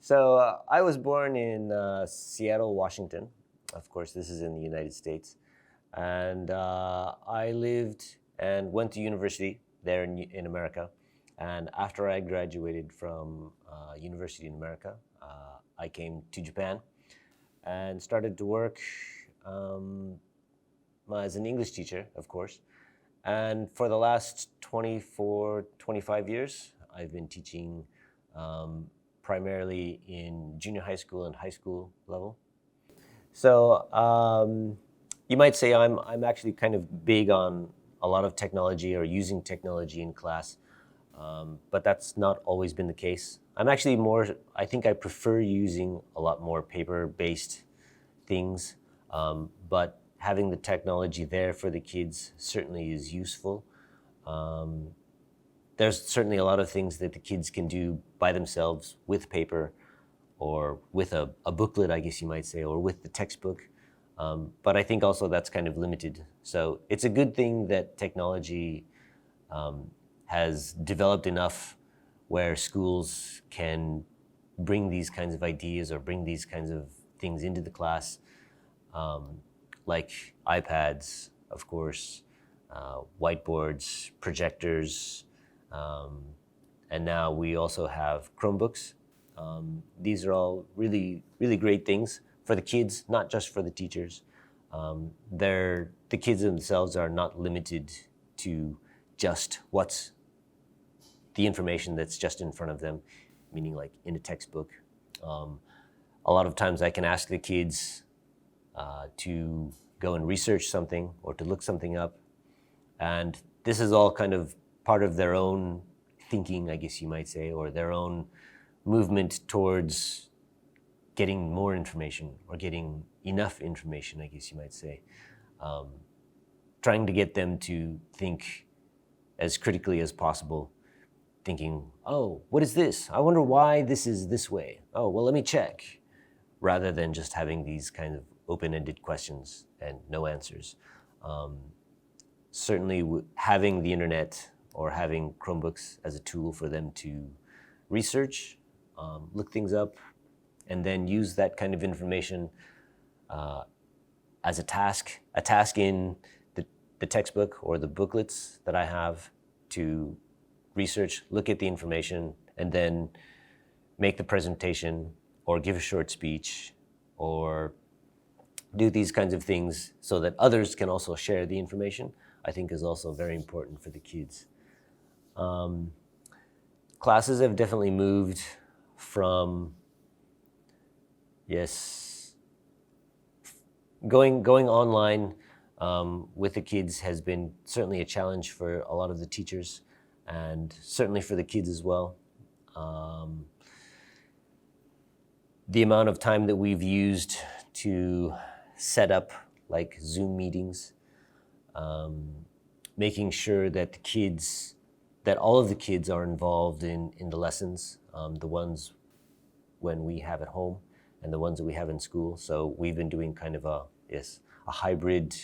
So I was born in Seattle, Washington. Of course, this is in the United States. And I lived and went to university there in America. And after I graduated from university in America, I came to Japan and started to work as an English teacher, of course. And for the last 24, 25 years, I've been teaching primarily in junior high school and high school level. So you might say I'm actually kind of big on a lot of technology or using technology in class, but that's not always been the case. I'm actually I think I prefer using a lot more paper-based things, but having the technology there for the kids certainly is useful. There's certainly a lot of things that the kids can do by themselves with paper or with a booklet, I guess you might say, or with the textbook. But I think also that's kind of limited. So it's a good thing that technology has developed enough where schools can bring these kinds of ideas or bring these kinds of things into the class, like iPads, of course, whiteboards, projectors, and now we also have Chromebooks. These are all really, really great things for the kids, not just for the teachers. The kids themselves are not limited to just what's the information that's just in front of them, meaning like in a textbook. A lot of times I can ask the kids to go and research something or to look something up. And this is all kind of part of their own thinking, I guess you might say, or their own movement towards getting more information or getting enough information, I guess you might say. Trying to get them to think as critically as possible, thinking, oh, what is this? I wonder why this is this way. Oh, well, let me check, rather than just having these kind of open-ended questions and no answers. Certainly having the internet or having Chromebooks as a tool for them to research, look things up, and then use that kind of information as a task in the textbook or the booklets that I have to research, look at the information, and then make the presentation or give a short speech or do these kinds of things so that others can also share the information, I think is also very important for the kids. Classes have definitely moved from, going online with the kids has been certainly a challenge for a lot of the teachers and certainly for the kids as well. The amount of time that we've used to set up like Zoom meetings, making sure that all of the kids are involved in the lessons, the ones when we have at home and the ones that we have in school. So we've been doing kind of a hybrid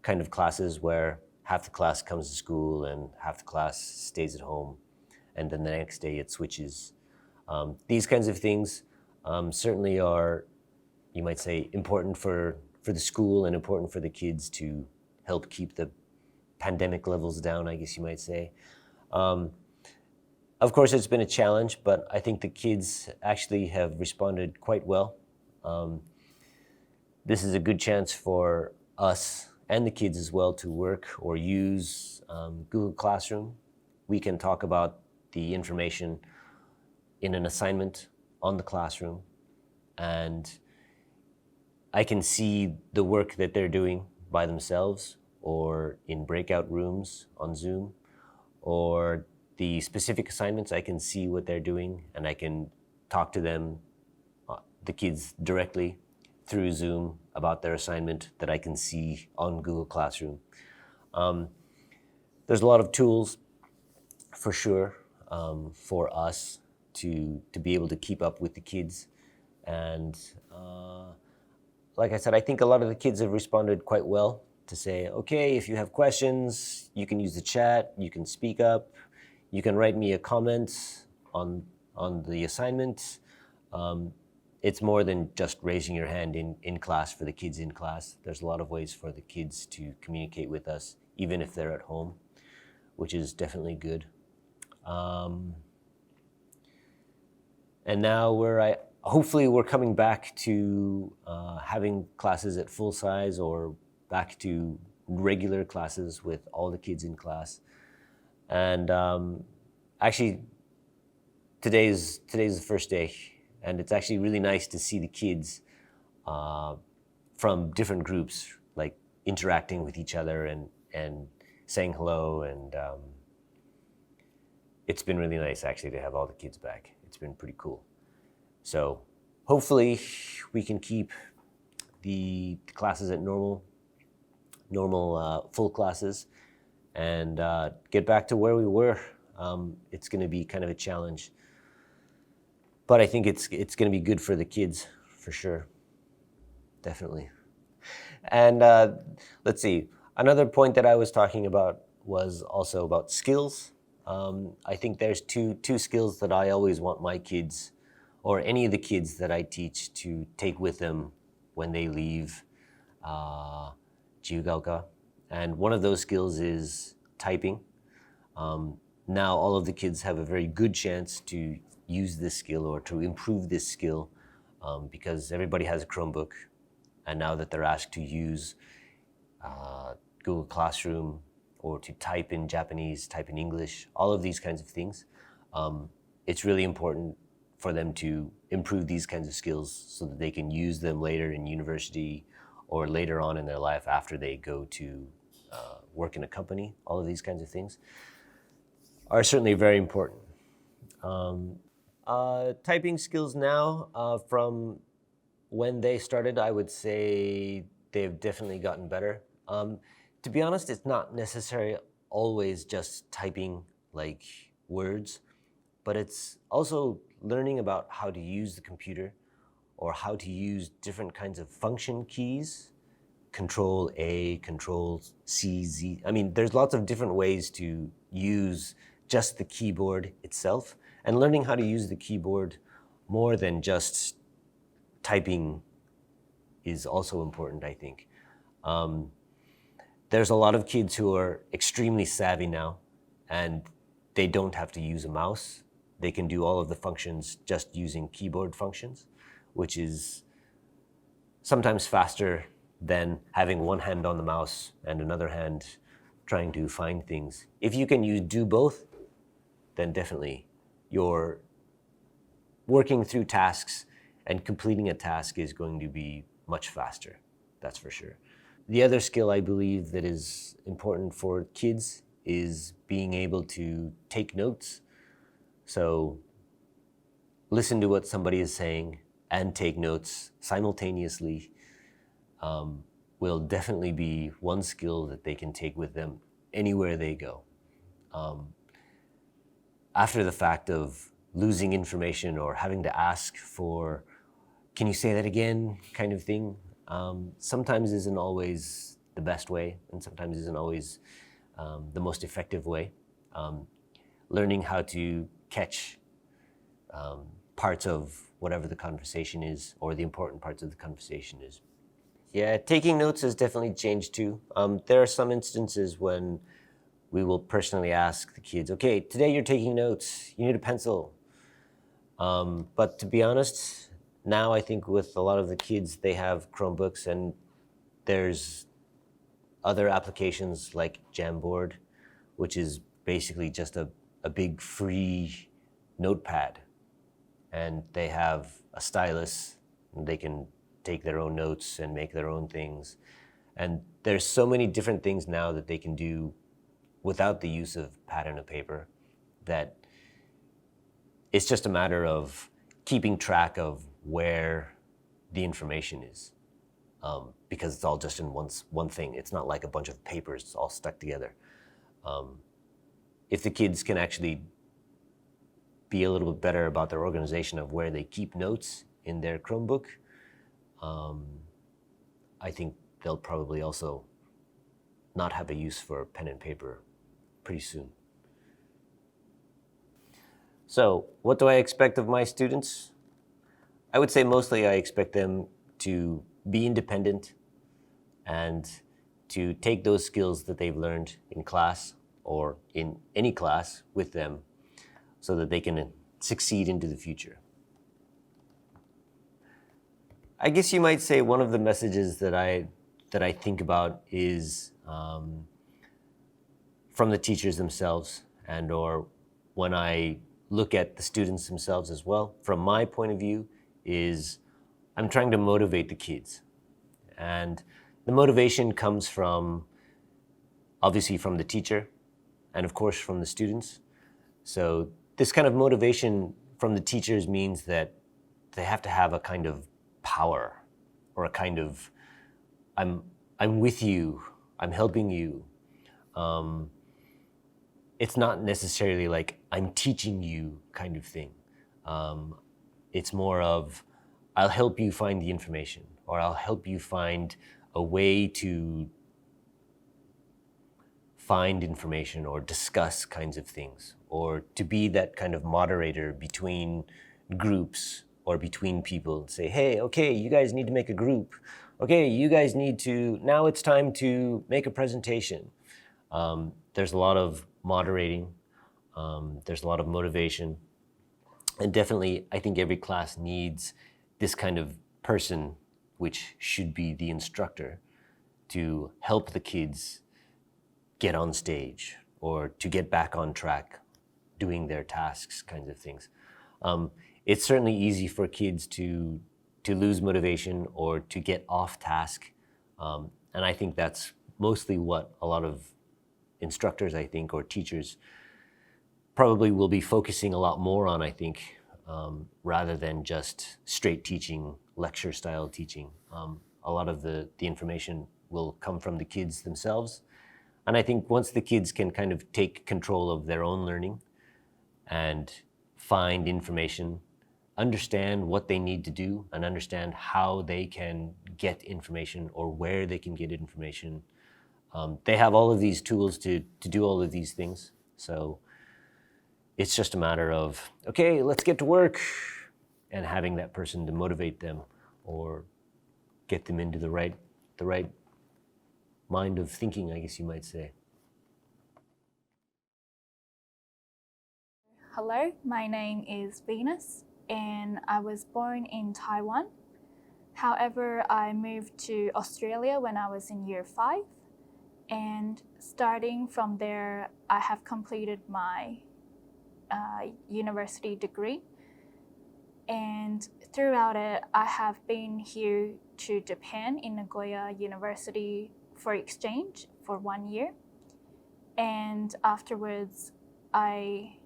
kind of classes where half the class comes to school and half the class stays at home, and then the next day it switches. These kinds of things certainly are, you might say, important for the school and important for the kids to help keep the pandemic levels down, I guess you might say. Of course, it's been a challenge, but I think the kids actually have responded quite well. This is a good chance for us and the kids as well to work or use Google Classroom. We can talk about the information in an assignment on the classroom, and I can see the work that they're doing by themselves or in breakout rooms on Zoom, or the specific assignments. I can see what they're doing and I can talk to them, the kids, directly through Zoom about their assignment that I can see on Google Classroom. There's a lot of tools for sure for us to be able to keep up with the kids. And like I said, I think a lot of the kids have responded quite well to say, okay, if you have questions, you can use the chat, you can speak up, you can write me a comment on the assignment. It's more than just raising your hand in class for the kids in class. There's a lot of ways for the kids to communicate with us, even if they're at home, which is definitely good. And now hopefully we're coming back to having classes at full size or back to regular classes with all the kids in class. And actually, today's the first day. And it's actually really nice to see the kids from different groups, like interacting with each other and saying hello. And it's been really nice actually to have all the kids back. It's been pretty cool. So hopefully we can keep the classes at normal full classes and get back to where we were. It's going to be kind of a challenge. But I think it's going to be good for the kids, for sure. Definitely. And let's see. Another point that I was talking about was also about skills. I think there's two skills that I always want my kids, or any of the kids that I teach, to take with them when they leave Jiuヶ丘. And one of those skills is typing. Now all of the kids have a very good chance to use this skill or to improve this skill because everybody has a Chromebook, and now that they're asked to use Google Classroom or to type in Japanese, type in English, all of these kinds of things, it's really important for them to improve these kinds of skills so that they can use them later in university or later on in their life after they go to work in a company. All of these kinds of things are certainly very important. Typing skills now, from when they started, I would say they've definitely gotten better. To be honest, it's not necessarily always just typing like words, but it's also learning about how to use the computer or how to use different kinds of function keys, Control A, Control C, Z. I mean, there's lots of different ways to use just the keyboard itself, and learning how to use the keyboard more than just typing is also important, I think. There's a lot of kids who are extremely savvy now, and they don't have to use a mouse. They can do all of the functions just using keyboard functions, which is sometimes faster than having one hand on the mouse and another hand trying to find things. If you can do both, then definitely your working through tasks and completing a task is going to be much faster, that's for sure. The other skill I believe that is important for kids is being able to take notes. So listen to what somebody is saying and take notes simultaneously will definitely be one skill that they can take with them anywhere they go. After the fact of losing information or having to ask for, can you say that again, kind of thing, sometimes isn't always the best way, and sometimes isn't always the most effective way. Learning how to catch parts of whatever the conversation is, or the important parts of the conversation is. Yeah, taking notes has definitely changed too. There are some instances when we will personally ask the kids, okay, today you're taking notes, you need a pencil. But to be honest, now I think with a lot of the kids, they have Chromebooks, and there's other applications like Jamboard, which is basically just a big free notepad. And they have a stylus, and they can take their own notes and make their own things. And there's so many different things now that they can do without the use of pad and a paper, that it's just a matter of keeping track of where the information is, because it's all just in one thing. It's not like a bunch of papers, it's all stuck together. If the kids can actually be a little bit better about their organization of where they keep notes in their Chromebook, I think they'll probably also not have a use for pen and paper pretty soon. So, what do I expect of my students? I would say mostly I expect them to be independent and to take those skills that they've learned in class or in any class with them so that they can succeed into the future. I guess you might say one of the messages that I think about is from the teachers themselves, and or when I look at the students themselves as well. From my point of view is I'm trying to motivate the kids. And the motivation comes from, obviously from the teacher, and of course from the students. So this kind of motivation from the teachers means that they have to have a kind of power, or a kind of, I'm with you, I'm helping you. It's not necessarily like I'm teaching you kind of thing. It's more of, I'll help you find the information, or I'll help you find a way to find information or discuss kinds of things, or to be that kind of moderator between groups or between people. Say, hey, okay, you guys need to make a group. Okay, you guys need to, now it's time to make a presentation. There's a lot of moderating, there's a lot of motivation, and definitely I think every class needs this kind of person, which should be the instructor, to help the kids get on stage or to get back on track doing their tasks, kinds of things. It's certainly easy for kids to lose motivation or to get off task, and I think that's mostly what a lot of instructors, I think, or teachers probably will be focusing a lot more on, I think, rather than just straight teaching, lecture style teaching. A lot of the information will come from the kids themselves. And I think once the kids can kind of take control of their own learning and find information, understand what they need to do, and understand how they can get information or where they can get information, they have all of these tools to do all of these things. So it's just a matter of, okay, let's get to work, and having that person to motivate them or get them into the right mind of thinking, I guess you might say. Hello, my name is Venus, and I was born in Taiwan. However, I moved to Australia when I was in year 5, and starting from there, I have completed my university degree. And throughout it, I have been here to Japan in Nagoya University for exchange for 1 year. And afterwards, I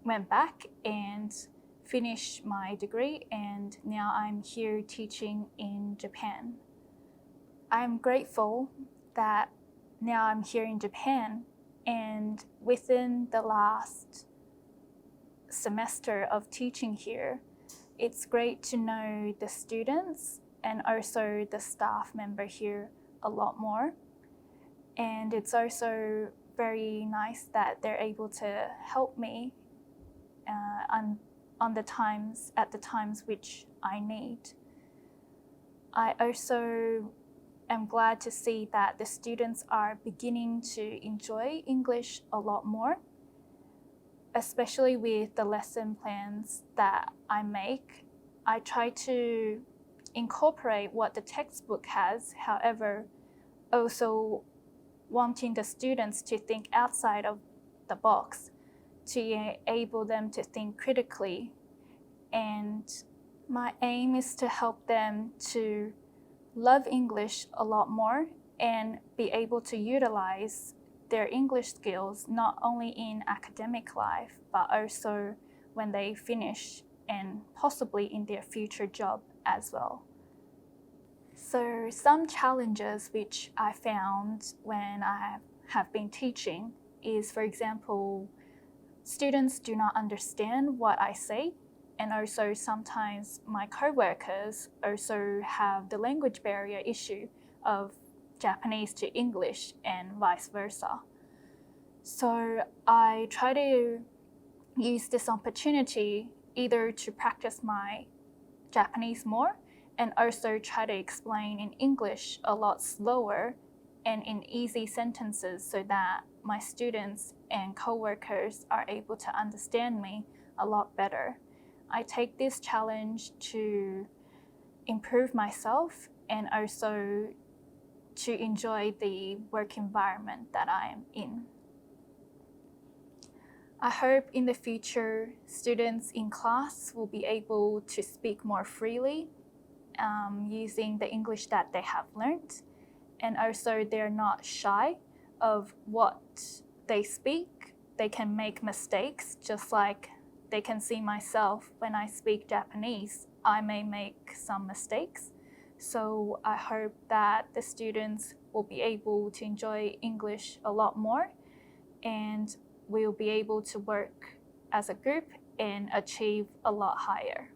went back and finished my degree, and now I'm here teaching in Japan. I'm grateful that now I'm here in Japan, and within the last semester of teaching here, it's great to know the students and also the staff member here a lot more. And it's also very nice that they're able to help me at the times which I need. I also am glad to see that the students are beginning to enjoy English a lot more, especially with the lesson plans that I make. I try to incorporate what the textbook has, however, also wanting the students to think outside of the box, to enable them to think critically. And my aim is to help them to love English a lot more and be able to utilize their English skills not only in academic life, but also when they finish and possibly in their future job as well. So some challenges which I found when I have been teaching is, for example, students do not understand what I say, and also sometimes my co-workers also have the language barrier issue of Japanese to English and vice versa. So I try to use this opportunity either to practice my Japanese more and also try to explain in English a lot slower and in easy sentences so that my students and coworkers are able to understand me a lot better. I take this challenge to improve myself and also to enjoy the work environment that I am in. I hope in the future, students in class will be able to speak more freely using the English that they have learned. And also they're not shy of what they speak. They can make mistakes, just like they can see myself when I speak Japanese. I may make some mistakes. So I hope that the students will be able to enjoy English a lot more and we'll be able to work as a group and achieve a lot higher.